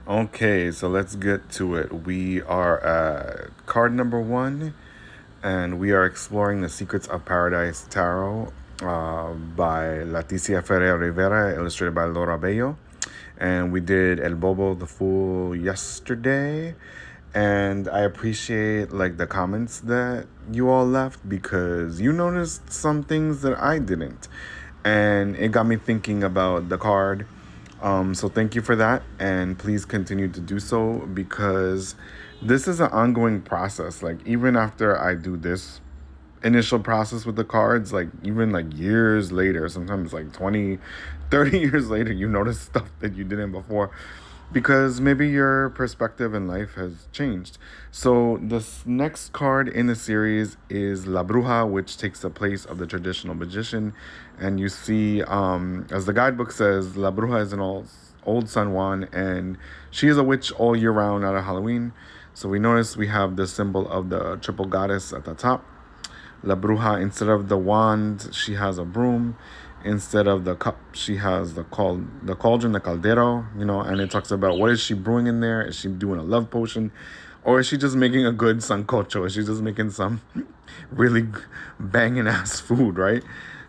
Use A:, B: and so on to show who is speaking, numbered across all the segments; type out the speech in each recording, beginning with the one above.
A: Okay, so let's get to it. We are at card number one, and we are exploring the Secrets of Paradise Tarot by Leticia Ferrer Rivera, illustrated by Laura Bello. And we did El Bobo the Fool yesterday. And I appreciate like the comments that you all left because you noticed some things that I didn't. And it got me thinking about the card. So thank you for that, and please continue to do so because this is an ongoing process. Like even after I do this initial process with the cards, like even like years later, sometimes like 20, 30 years later, you notice stuff that you didn't before because maybe your perspective in life has changed. So this next card in the series is La Bruja, which takes the place of the traditional magician. And you see, as the guidebook says, La Bruja is an old San Juan, and she is a witch all year round out of Halloween. So we notice we have the symbol of the triple goddess at the top. La Bruja, instead of the wand, she has a broom. Instead of the cup, she has the cauldron, the caldero, and it talks about what is she brewing in there? Is she doing a love potion? Or is she just making a good sancocho? Is she just making some really banging ass food, right?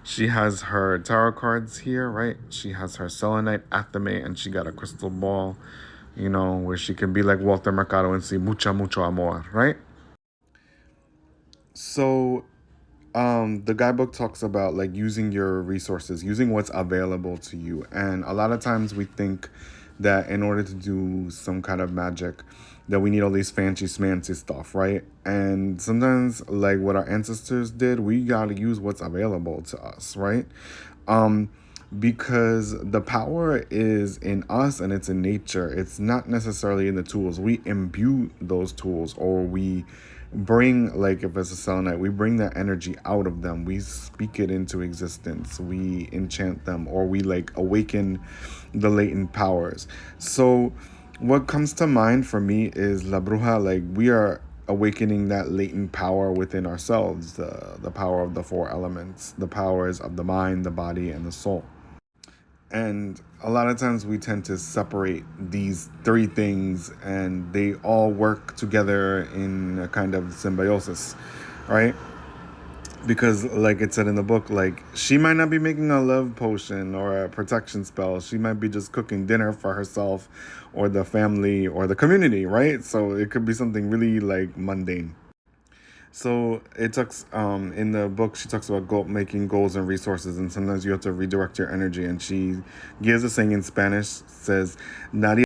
A: She has her tarot cards here, right? She has her selenite, athame, and she got a crystal ball, where she can be like Walter Mercado and see mucho amor, right? So the guidebook talks about like using your resources, using what's available to you. And a lot of times we think that in order to do some kind of magic that we need all these fancy smancy stuff, right? And sometimes like what our ancestors did, we got to use what's available to us, right? Because the power is in us and it's in nature. It's not necessarily in the tools. We imbue those tools, or we bring, like if it's a selenite, we bring that energy out of them. We speak it into existence. We enchant them, or we like awaken the latent powers. So what comes to mind for me is La Bruja, like we are awakening that latent power within ourselves, the power of the four elements, the powers of the mind, the body, and the soul. And a lot of times we tend to separate these three things, and they all work together in a kind of symbiosis, right? Because like it said in the book, like she might not be making a love potion or a protection spell. She might be just cooking dinner for herself or the family or the community, right? So it could be something really like mundane. So it talks in the book. She talks about making goals and resources, and sometimes you have to redirect your energy. And she gives a saying in Spanish, says, "Nadie